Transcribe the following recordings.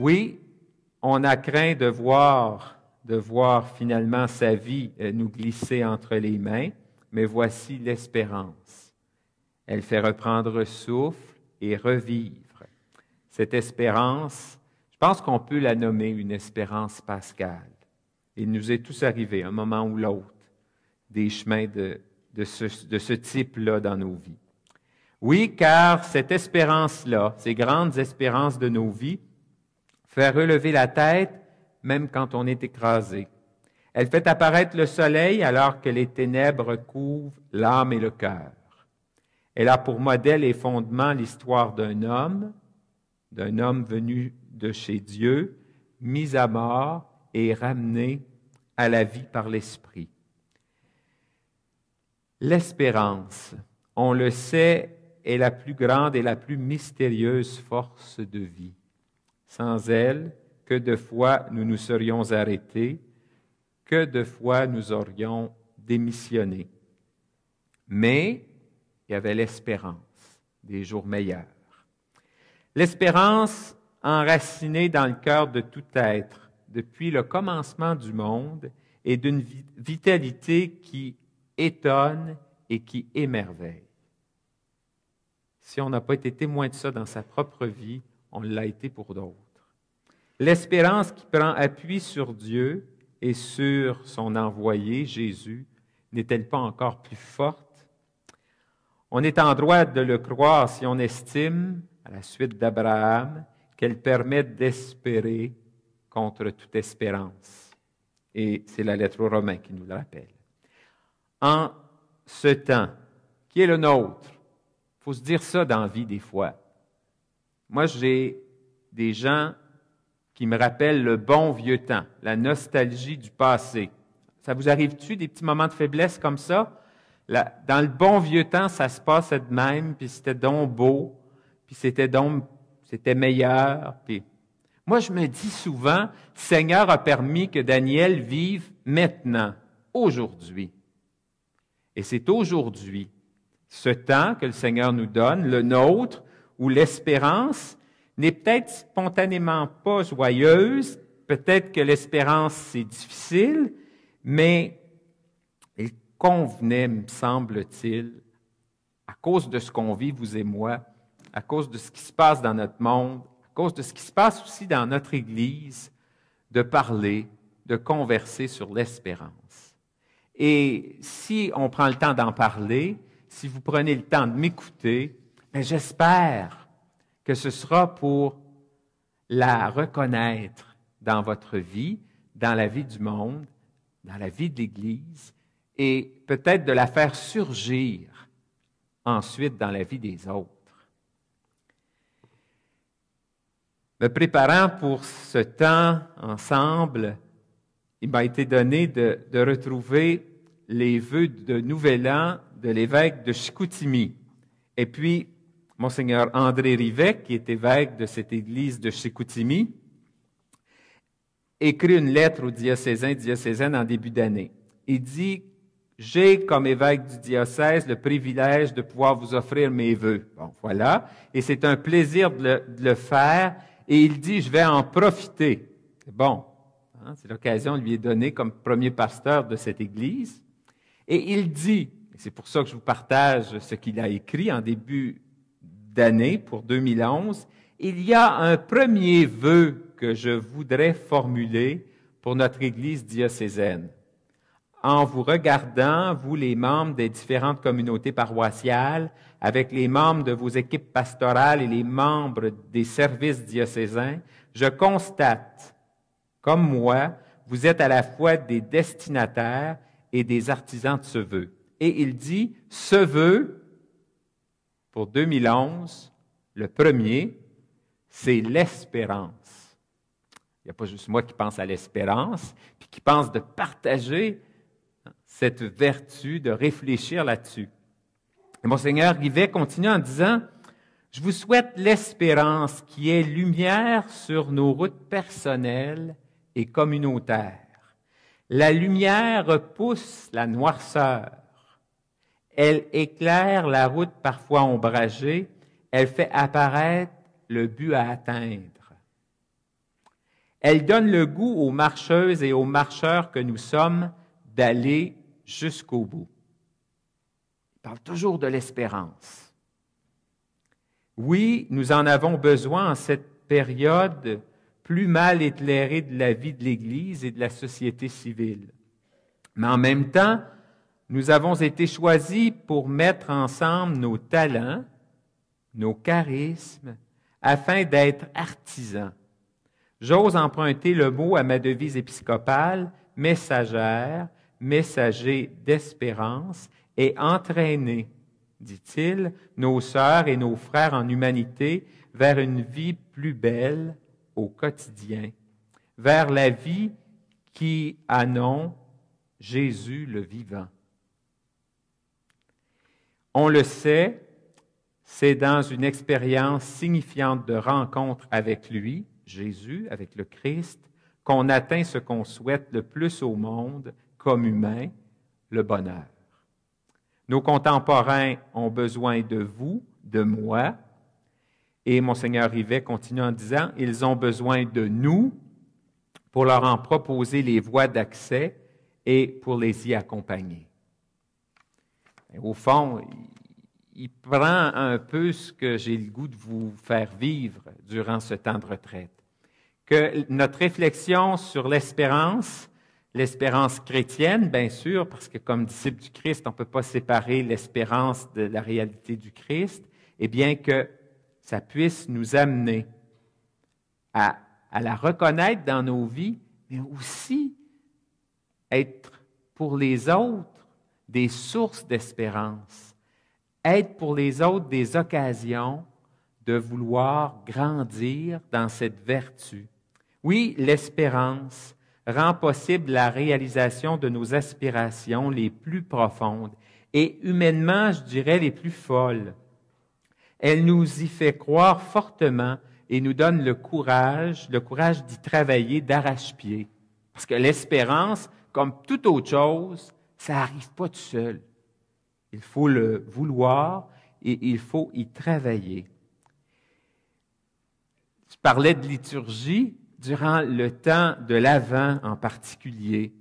Oui, on a craint de voir finalement sa vie nous glisser entre les mains, mais voici l'espérance. Elle fait reprendre souffle et revivre. Cette espérance, je pense qu'on peut la nommer une espérance pascale. Il nous est tous arrivé, un moment ou l'autre, des chemins de ce type-là dans nos vies. Oui, car cette espérance-là, ces grandes espérances de nos vies, fait relever la tête même quand on est écrasé. Elle fait apparaître le soleil alors que les ténèbres couvrent l'âme et le cœur. Elle a pour modèle et fondement l'histoire d'un homme venu de chez Dieu, mis à mort et ramené à la vie par l'Esprit. L'espérance, on le sait, est la plus grande et la plus mystérieuse force de vie. Sans elle, que de fois nous nous serions arrêtés, que de fois nous aurions démissionné. Mais il y avait l'espérance des jours meilleurs. L'espérance enracinée dans le cœur de tout être depuis le commencement du monde est d'une vitalité qui étonne et qui émerveille. Si on n'a pas été témoin de ça dans sa propre vie, on l'a été pour d'autres. L'espérance qui prend appui sur Dieu et sur son envoyé, Jésus, n'est-elle pas encore plus forte? On est en droit de le croire si on estime, à la suite d'Abraham, qu'elle permet d'espérer contre toute espérance. Et c'est la lettre aux Romains qui nous le rappelle. En ce temps, qui est le nôtre, il faut se dire ça dans la vie des fois. Moi, j'ai des gens qui me rappellent le bon vieux temps, la nostalgie du passé. Ça vous arrive-tu des petits moments de faiblesse comme ça? Dans le bon vieux temps, ça se passait de même, puis c'était donc beau, puis c'était meilleur. Puis moi, je me dis souvent, Seigneur a permis que Daniel vive maintenant, aujourd'hui. Et c'est aujourd'hui, ce temps que le Seigneur nous donne, le nôtre, où l'espérance n'est peut-être spontanément pas joyeuse, peut-être que l'espérance c'est difficile, mais il convenait, me semble-t-il, à cause de ce qu'on vit, vous et moi, à cause de ce qui se passe dans notre monde, à cause de ce qui se passe aussi dans notre Église, de parler, de converser sur l'espérance. Et si on prend le temps d'en parler, si vous prenez le temps de m'écouter, j'espère que ce sera pour la reconnaître dans votre vie, dans la vie du monde, dans la vie de l'Église, et peut-être de la faire surgir ensuite dans la vie des autres. Me préparant pour ce temps ensemble, il m'a été donné de retrouver les vœux de Nouvel An de l'évêque de Chicoutimi. Et puis, Monseigneur André Rivet, qui est évêque de cette église de Chicoutimi, écrit une lettre aux diocésaines en début d'année. Il dit « J'ai, comme évêque du diocèse, le privilège de pouvoir vous offrir mes vœux. » Bon, voilà. Et c'est un plaisir de le faire. Et il dit « Je vais en profiter. » Bon, hein, c'est l'occasion lui est donnée comme premier pasteur de cette église. Et il dit, et c'est pour ça que je vous partage ce qu'il a écrit en début d'année pour 2011, il y a un premier vœu que je voudrais formuler pour notre Église diocésaine. En vous regardant, vous les membres des différentes communautés paroissiales, avec les membres de vos équipes pastorales et les membres des services diocésains, je constate, comme moi, vous êtes à la fois des destinataires et des artisans de ce vœu. Et il dit, ce vœu, pour 2011, le premier, c'est l'espérance. Il n'y a pas juste moi qui pense à l'espérance, puis qui pense de partager cette vertu, de réfléchir là-dessus. Et Monseigneur Rivet continue en disant, « Je vous souhaite l'espérance qui est lumière sur nos routes personnelles et communautaires. La lumière repousse la noirceur. Elle éclaire la route parfois ombragée. Elle fait apparaître le but à atteindre. Elle donne le goût aux marcheuses et aux marcheurs que nous sommes d'aller jusqu'au bout. Il parle toujours de l'espérance. Oui, nous en avons besoin en cette période plus mal éclairée de la vie de l'Église et de la société civile. Mais en même temps, nous avons été choisis pour mettre ensemble nos talents, nos charismes, afin d'être artisans. J'ose emprunter le mot à ma devise épiscopale, messagère, messager d'espérance, et entraîner, dit-il, nos sœurs et nos frères en humanité vers une vie plus belle au quotidien, vers la vie qui a nom Jésus le vivant. On le sait, c'est dans une expérience signifiante de rencontre avec lui, Jésus, avec le Christ, qu'on atteint ce qu'on souhaite le plus au monde comme humain, le bonheur. Nos contemporains ont besoin de vous, de moi, et Monseigneur Rivet continue en disant, ils ont besoin de nous pour leur en proposer les voies d'accès et pour les y accompagner. Et au fond, il prend un peu ce que j'ai le goût de vous faire vivre durant ce temps de retraite. Que notre réflexion sur l'espérance chrétienne, bien sûr, parce que comme disciple du Christ, on ne peut pas séparer l'espérance de la réalité du Christ, et bien que ça puisse nous amener à la reconnaître dans nos vies, mais aussi être pour les autres des sources d'espérance, être pour les autres des occasions de vouloir grandir dans cette vertu. Oui, l'espérance rend possible la réalisation de nos aspirations les plus profondes et humainement, je dirais, les plus folles. Elle nous y fait croire fortement et nous donne le courage d'y travailler d'arrache-pied. Parce que l'espérance, comme toute autre chose, ça n'arrive pas tout seul. Il faut le vouloir et il faut y travailler. Je parlais de liturgie durant le temps de l'Avent en particulier,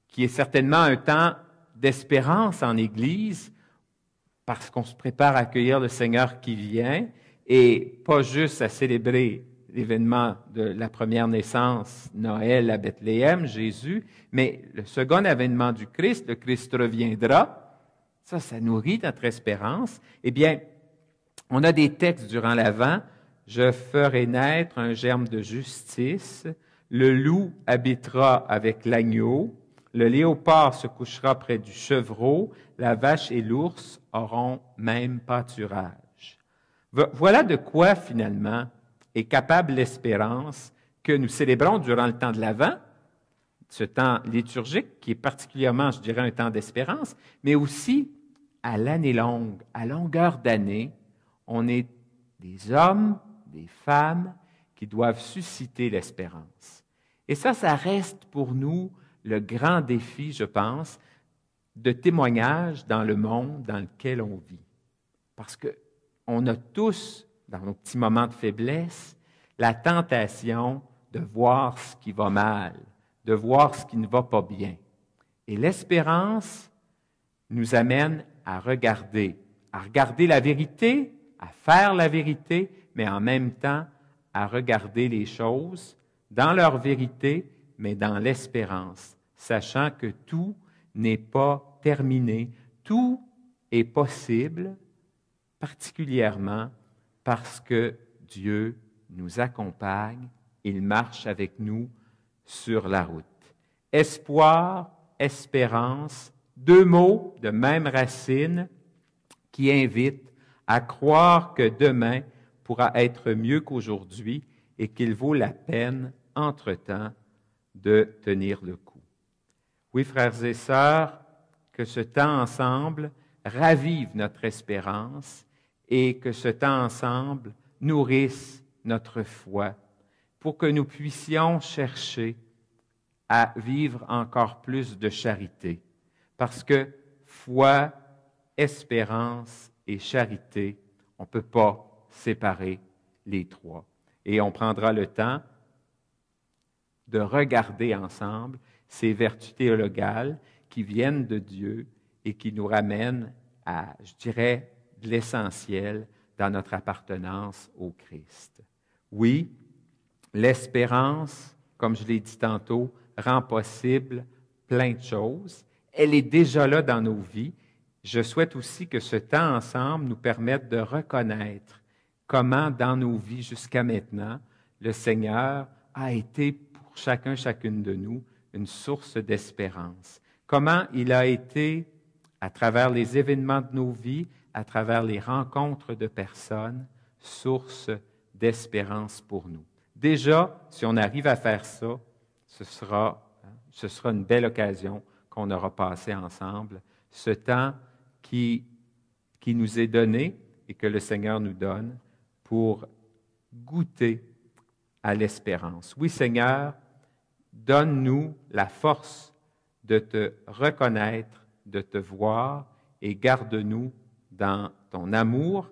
qui est certainement un temps d'espérance en Église, parce qu'on se prépare à accueillir le Seigneur qui vient, et pas juste à célébrer l'événement de la première naissance, Noël à Bethléem, Jésus, mais le second avènement du Christ, le Christ reviendra, ça nourrit notre espérance. Eh bien, on a des textes durant l'Avent. Je ferai naître un germe de justice, le loup habitera avec l'agneau, le léopard se couchera près du chevreau, la vache et l'ours auront même pâturage. Voilà de quoi, finalement, est capable l'espérance que nous célébrons durant le temps de l'Avent, ce temps liturgique qui est particulièrement, je dirais, un temps d'espérance, mais aussi à l'année longue, à longueur d'année, on est des hommes, des femmes qui doivent susciter l'espérance. Et ça reste pour nous le grand défi, je pense, de témoignage dans le monde dans lequel on vit. Parce qu'on a tous, dans nos petits moments de faiblesse, la tentation de voir ce qui va mal, de voir ce qui ne va pas bien. Et l'espérance nous amène à regarder la vérité, à faire la vérité, mais en même temps à regarder les choses dans leur vérité, mais dans l'espérance, sachant que tout n'est pas terminé, tout est possible, particulièrement parce que Dieu nous accompagne, il marche avec nous sur la route. Espoir, espérance, deux mots de même racine qui invitent à croire que demain pourra être mieux qu'aujourd'hui et qu'il vaut la peine, entre-temps, de tenir le coup. Oui, frères et sœurs, que ce temps ensemble ravive notre espérance et que ce temps ensemble nourrisse notre foi pour que nous puissions chercher à vivre encore plus de charité. Parce que foi, espérance et charité, on ne peut pas séparer les trois. Et on prendra le temps de regarder ensemble ces vertus théologales qui viennent de Dieu et qui nous ramènent à, je dirais, de l'essentiel dans notre appartenance au Christ. Oui, l'espérance, comme je l'ai dit tantôt, rend possible plein de choses. Elle est déjà là dans nos vies. Je souhaite aussi que ce temps ensemble nous permette de reconnaître comment, dans nos vies jusqu'à maintenant, le Seigneur a été pour chacune de nous une source d'espérance. Comment il a été, à travers les événements de nos vies, à travers les rencontres de personnes, source d'espérance pour nous. Déjà, si on arrive à faire ça, ce sera une belle occasion qu'on aura passé ensemble, ce temps qui nous est donné et que le Seigneur nous donne pour goûter à l'espérance. Oui, Seigneur, donne-nous la force de te reconnaître, de te voir et garde-nous dans ton amour,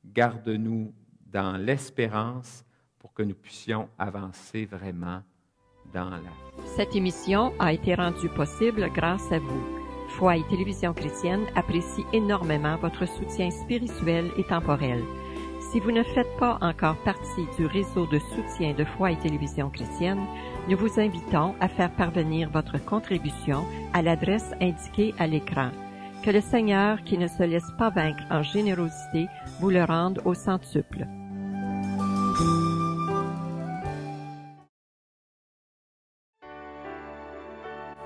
garde-nous dans l'espérance pour que nous puissions avancer vraiment dans la foi. Cette émission a été rendue possible grâce à vous. Foi et Télévision chrétienne apprécie énormément votre soutien spirituel et temporel. Si vous ne faites pas encore partie du réseau de soutien de Foi et Télévision chrétienne, nous vous invitons à faire parvenir votre contribution à l'adresse indiquée à l'écran. Que le Seigneur, qui ne se laisse pas vaincre en générosité, vous le rende au centuple.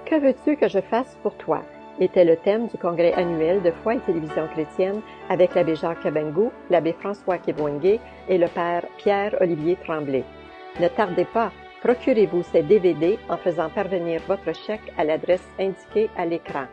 Que veux-tu que je fasse pour toi? Était le thème du congrès annuel de Foi et Télévision chrétienne avec l'abbé Jacques Kabengou, l'abbé François Kébouengué et le père Pierre-Olivier Tremblay. Ne tardez pas, procurez-vous ces DVD en faisant parvenir votre chèque à l'adresse indiquée à l'écran.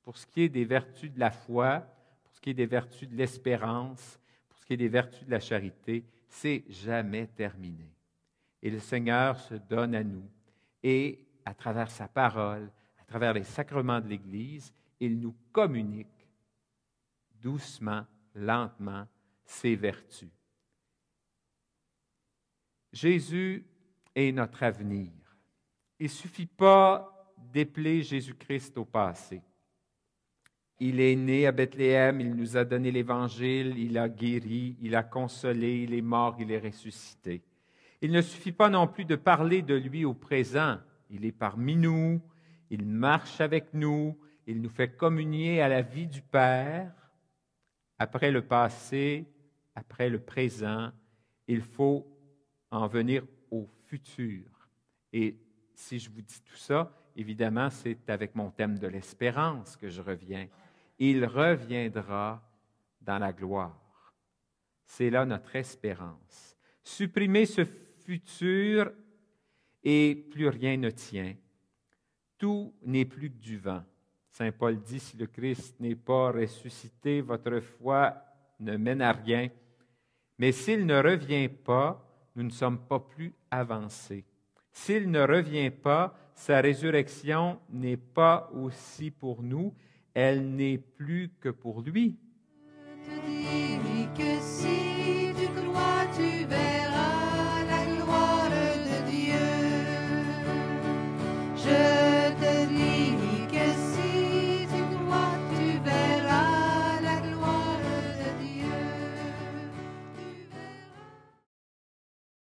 Pour ce qui est des vertus de la foi, pour ce qui est des vertus de l'espérance, pour ce qui est des vertus de la charité, c'est jamais terminé. Et le Seigneur se donne à nous. Et à travers sa parole, à travers les sacrements de l'Église, il nous communique doucement, lentement, ses vertus. Jésus est notre avenir. Il ne suffit pas d'épeler Jésus-Christ au passé. Il est né à Bethléem, il nous a donné l'Évangile, il a guéri, il a consolé, il est mort, il est ressuscité. Il ne suffit pas non plus de parler de lui au présent. Il est parmi nous, il marche avec nous, il nous fait communier à la vie du Père. Après le passé, après le présent, il faut en venir au futur. Et si je vous dis tout ça, évidemment, c'est avec mon thème de l'espérance que je reviens. Il reviendra dans la gloire. C'est là notre espérance. Supprimer ce futur et plus rien ne tient. Tout n'est plus que du vent. Saint Paul dit, si le Christ n'est pas ressuscité, votre foi ne mène à rien. Mais s'il ne revient pas, nous ne sommes pas plus avancés. S'il ne revient pas, sa résurrection n'est pas aussi pour nous, elle n'est plus que pour lui. Je te dis que si